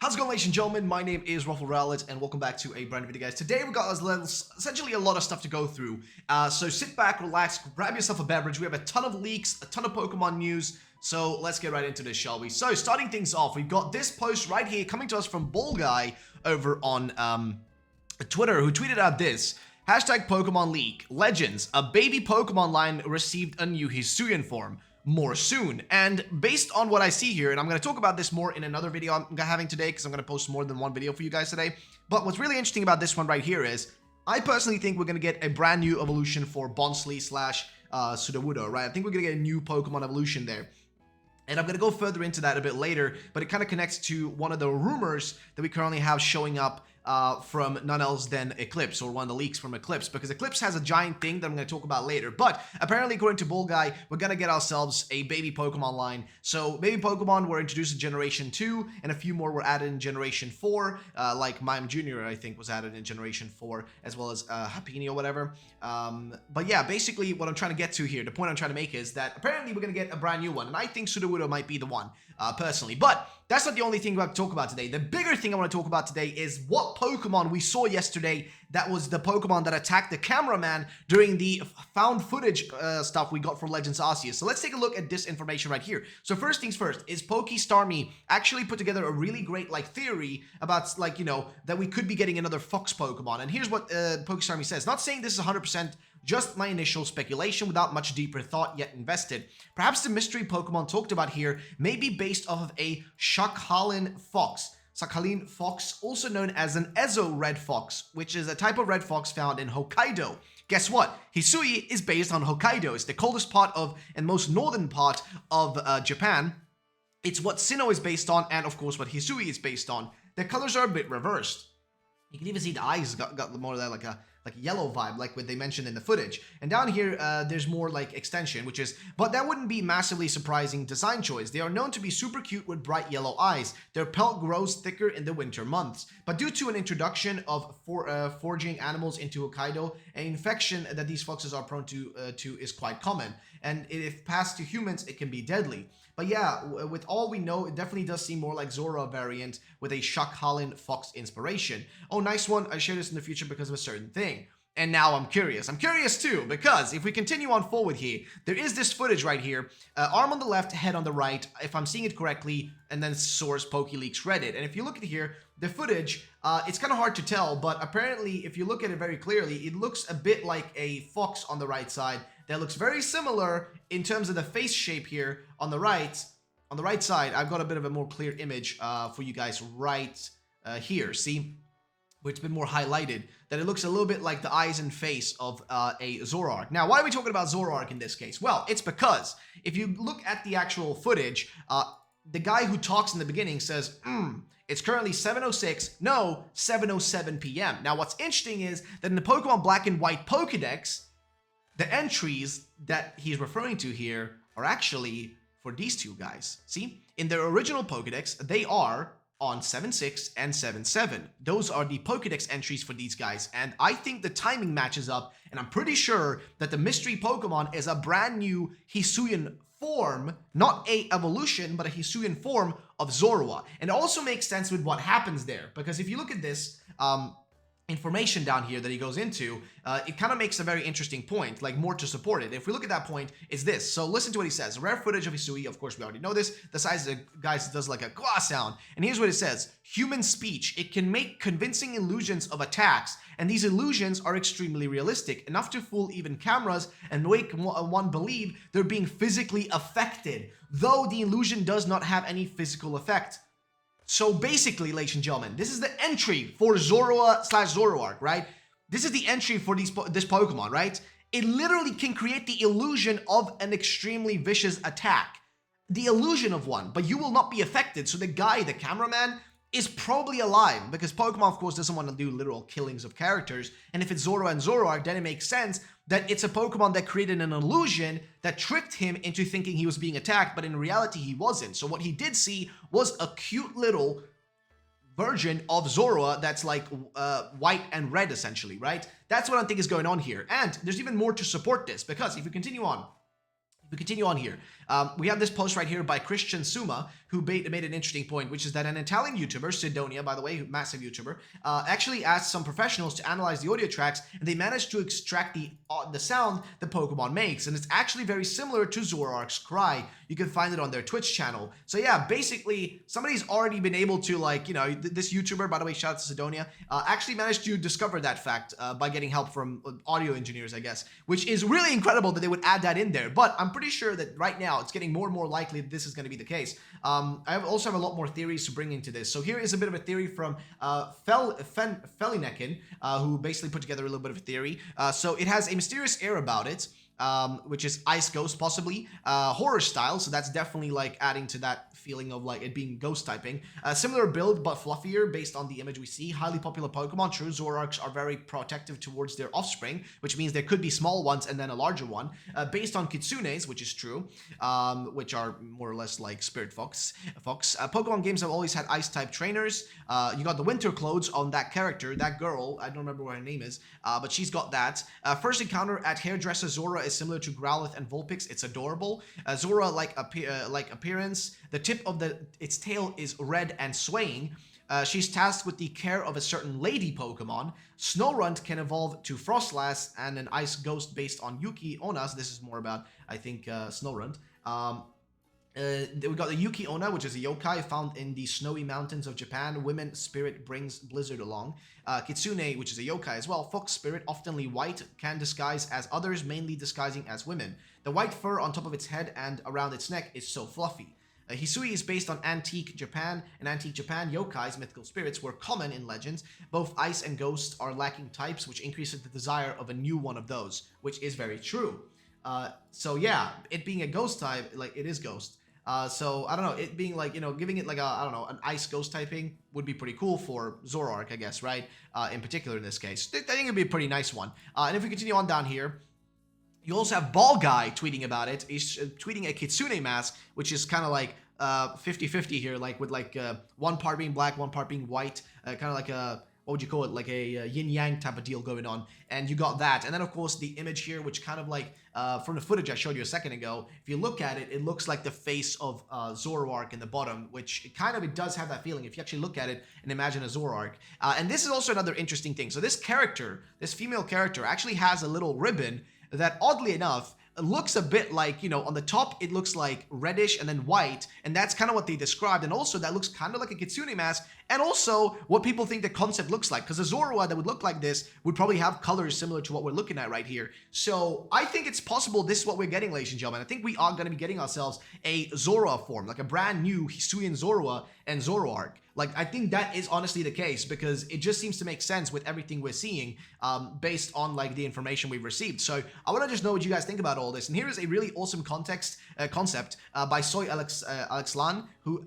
How's it going, ladies and gentlemen? My name is Ruffle Rowlet, and welcome back to a brand new video, guys. Today we got essentially a lot of stuff to go through. So sit back, relax, grab yourself a beverage. We have a ton of leaks, a ton of Pokemon news. So let's get right into this, shall we? So starting things off, we've got this post right here coming to us from Bull Guy over on Twitter, who tweeted out this. Hashtag Pokemon leak. Legends. A baby Pokemon line received a new Hisuian form. More soon. And based on what I see here, and I'm going to talk about this more in another video I'm having today because I'm going to post more than one video for you guys today. But what's really interesting about this one right here is I personally think we're going to get a brand new evolution for Bonsly / Sudowoodo, right? I think we're going to get a new Pokemon evolution there. And I'm going to go further into that a bit later, but it kind of connects to one of the rumors that we currently have showing up from none else than Eclipse, or one of the leaks from Eclipse, because Eclipse has a giant thing that I'm going to talk about later. But apparently, according to Bull Guy, we're going to get ourselves a baby Pokemon line. So baby Pokemon were introduced in Generation 2, and a few more were added in Generation 4, like Mime Jr., I think, was added in Generation 4, as well as Happiny or whatever. But yeah, basically what I'm trying to get to here, the point I'm trying to make is that apparently we're going to get a brand new one, and I think Sudowoodo might be the one, personally. But that's not the only thing we have to talk about today. The bigger thing I want to talk about today is what Pokemon we saw yesterday that was the Pokemon that attacked the cameraman during the found footage stuff we got for Legends Arceus. So let's take a look at this information right here. So first things first, is PokeStarMie actually put together a really great theory about that we could be getting another Fox Pokemon. And here's what PokeStarMie says. Not saying this is 100%, just my initial speculation without much deeper thought yet invested. Perhaps the mystery Pokemon talked about here may be based off of a Sakhalin Fox. Sakhalin Fox, also known as an Ezo Red Fox, which is a type of red fox found in Hokkaido. Guess what? Hisui is based on Hokkaido. It's the coldest part of and most northern part of Japan. It's what Sinnoh is based on, and of course what Hisui is based on. Their colors are a bit reversed. You can even see the eyes got more of that like a yellow vibe, like what they mentioned in the footage. And down here, there's more extension, but that wouldn't be massively surprising design choice. They are known to be super cute with bright yellow eyes. Their pelt grows thicker in the winter months. But due to an introduction of foraging animals into Hokkaido, an infection that these foxes are prone to is quite common. And if passed to humans, it can be deadly. But yeah, with all we know, it definitely does seem more like Zorua variant with a Sakhalin Fox inspiration. Oh, nice one. I share this in the future because of a certain thing. And now I'm curious. I'm curious too, because if we continue on forward here, there is this footage right here. Arm on the left, head on the right, if I'm seeing it correctly, and then source PokeLeaks Reddit. And if you look at here, the footage, it's kind of hard to tell, but apparently, if you look at it very clearly, it looks a bit like a fox on the right side. That looks very similar in terms of the face shape here on the right. On the right side, I've got a bit of a more clear image for you guys right here. See? Where it's been more highlighted, that it looks a little bit like the eyes and face of a Zoroark. Now, why are we talking about Zoroark in this case? Well, it's because if you look at the actual footage, the guy who talks in the beginning says, it's currently 7:06, no, 7:07 p.m. Now, what's interesting is that in the Pokemon Black and White Pokedex, the entries that he's referring to here are actually for these two guys. See? In their original Pokedex, they are on 7.6 and 7.7. Those are the Pokedex entries for these guys, and I think the timing matches up, and I'm pretty sure that the mystery Pokemon is a brand new Hisuian form, not a evolution, but a Hisuian form of Zorua. And it also makes sense with what happens there, because if you look at this, information down here that he goes into, it kind of makes a very interesting point, more to support it. If we look at that point, it's this. So listen to what he says. Rare footage of Hisui, of course we already know this. The size of the guys does like a gwa sound. And here's what it says. Human speech. It can make convincing illusions of attacks, and these illusions are extremely realistic, enough to fool even cameras and make one believe they're being physically affected, though the illusion does not have any physical effect. So basically, ladies and gentlemen, this is the entry for Zorua / Zoroark, right? This is the entry for this Pokemon, right? It literally can create the illusion of an extremely vicious attack. The illusion of one, but you will not be affected. So the guy, the cameraman, is probably alive, because Pokemon, of course, doesn't want to do literal killings of characters. And if it's Zorua and Zoroark, then it makes sense that it's a Pokemon that created an illusion that tricked him into thinking he was being attacked, but in reality, he wasn't. So what he did see was a cute little version of Zorua that's white and red, essentially, right? That's what I think is going on here. And there's even more to support this, because if we continue on, here, We have this post right here by Christian Suma, who made an interesting point, which is that an Italian YouTuber, Sidonia, by the way, massive YouTuber, actually asked some professionals to analyze the audio tracks, and they managed to extract the sound the Pokemon makes, and it's actually very similar to Zoroark's cry. You can find it on their Twitch channel. So yeah, basically, somebody's already been able to, like, you know, this YouTuber, by the way, shout out to Sidonia, actually managed to discover that fact by getting help from audio engineers, I guess, which is really incredible that they would add that in there. But I'm pretty sure that right now it's getting more and more likely that this is going to be the case. I also have a lot more theories to bring into this. So here is a bit of a theory from Felinekin, who basically put together a little bit of a theory. So it has a mysterious air about it, which is ice ghost, possibly horror style, so that's definitely like adding to that feeling of like it being ghost typing. Similar build but fluffier based on the image we see. Highly popular Pokemon. True, Zoroarks are very protective towards their offspring, which means there could be small ones and then a larger one. Based on Kitsunes, which is true, which are more or less like Spirit Fox. Pokemon games have always had ice type trainers. You got the winter clothes on that character, that girl, I don't remember what her name is, but she's got that. First encounter at Hairdresser Zorua is similar to Growlithe and Vulpix. It's adorable. Zorua like appearance. The tip of its tail is red and swaying. She's tasked with the care of a certain lady Pokemon. Snorunt can evolve to Frostlass and an ice ghost based on Yuki Onna. So this is more about, I think, Snorunt. We got the Yuki Onna, which is a yokai found in the snowy mountains of Japan. Women spirit brings blizzard along. Kitsune, which is a yokai as well. Fox spirit, oftenly white, can disguise as others, mainly disguising as women. The white fur on top of its head and around its neck is so fluffy. Hisui is based on antique Japan. In antique Japan, yokais, mythical spirits, were common in legends. Both ice and ghost are lacking types, which increases the desire of a new one of those, which is very true. So yeah, it being a ghost type, like, it is ghost. So I don't know, it being like, you know, giving it like a, I don't know, an ice ghost typing would be pretty cool for Zoroark, I guess, right? In particular in this case. I think it'd be a pretty nice one. And if we continue on down here, you also have Ball Guy tweeting about it. He's tweeting a Kitsune mask, which is kind of like 50-50 here, like with like one part being black, one part being white, kind of like a, what would you call it, like a yin-yang type of deal going on. And you got that. And then, of course, the image here, which kind of like, from the footage I showed you a second ago, if you look at it, it looks like the face of Zoroark in the bottom, which it does have that feeling if you actually look at it and imagine a Zoroark. And this is also another interesting thing. So this character, this female character, actually has a little ribbon that, oddly enough, looks a bit like, you know, on the top it looks like reddish and then white, and that's kind of what they described. And also that looks kind of like a Kitsune mask, and also what people think the concept looks like, because a Zorua that would look like this would probably have colors similar to what we're looking at right here. So I think it's possible this is what we're getting, ladies and gentlemen. I think we are going to be getting ourselves a Zorua form, like a brand new Hisuian Zorua and Zoroark. Like, I think that is honestly the case, because it just seems to make sense with everything we're seeing based on, like, the information we've received. So I want to just know what you guys think about all this. And here is a really awesome concept by Soy Alexlan, who,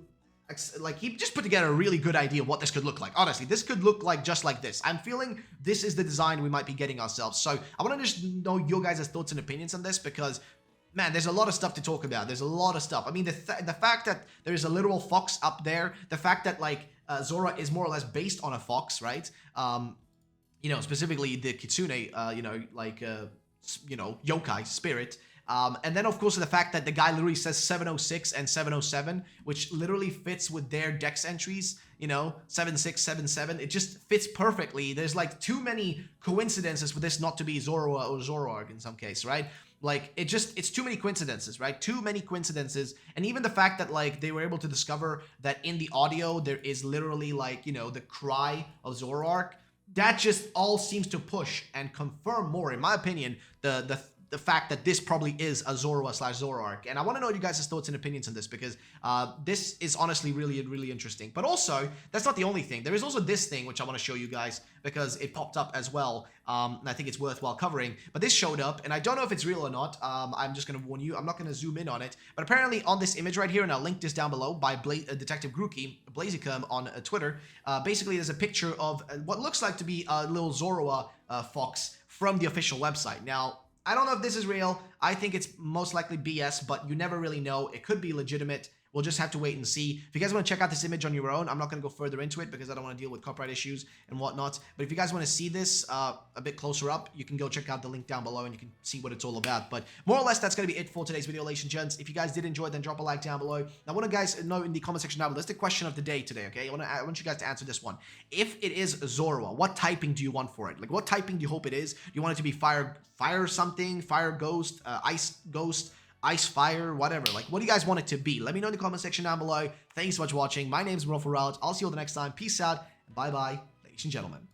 like, he just put together a really good idea of what this could look like. Honestly, this could look like just like this. I'm feeling this is the design we might be getting ourselves. So I want to just know your guys' thoughts and opinions on this, because man, there's a lot of stuff to talk about. There's a lot of stuff. I mean, the fact that there's a literal fox up there, the fact that, like, Zorua is more or less based on a fox, right? You know, specifically the Kitsune, you know, like, you know, yokai, spirit. And then, of course, the fact that the guy literally says 706 and 707, which literally fits with their dex entries, you know, 7677. It just fits perfectly. There's, like, too many coincidences for this not to be Zorua or Zoroark in some case, right? Like, it's too many coincidences, right? Too many coincidences. And even the fact that, like, they were able to discover that in the audio, there is literally, like, you know, the cry of Zoroark. That just all seems to push and confirm more, in my opinion, the fact that this probably is a Zorua/Zoroark. And I want to know you guys' thoughts and opinions on this, because this is honestly really, really interesting. But also, that's not the only thing. There is also this thing, which I want to show you guys, because it popped up as well. And I think it's worthwhile covering. But this showed up, and I don't know if it's real or not. I'm just going to warn you. I'm not going to zoom in on it. But apparently on this image right here, and I'll link this down below, by Detective Grookey, Blazicum on Twitter, basically there's a picture of what looks like to be a little Zorua fox from the official website. Now, I don't know if this is real. I think it's most likely BS, but you never really know. It could be legitimate. We'll just have to wait and see. If you guys want to check out this image on your own, I'm not going to go further into it because I don't want to deal with copyright issues and whatnot. But if you guys want to see this a bit closer up, you can go check out the link down below and you can see what it's all about. But more or less, that's going to be it for today's video, ladies and gents. If you guys did enjoy, then drop a like down below. Now, I want to guys know in the comment section down below, that's the question of the day today, okay? I want you guys to answer this one. If it is Zorua, what typing do you want for it? Like, what typing do you hope it is? Do you want it to be fire something, fire ghost, ice ghost, ice fire, whatever? Like, what do you guys want it to be? Let me know in the comment section down below. Thanks so much for watching. My name is Zorua. I'll see you all the next time. Peace out. Bye-bye, ladies and gentlemen.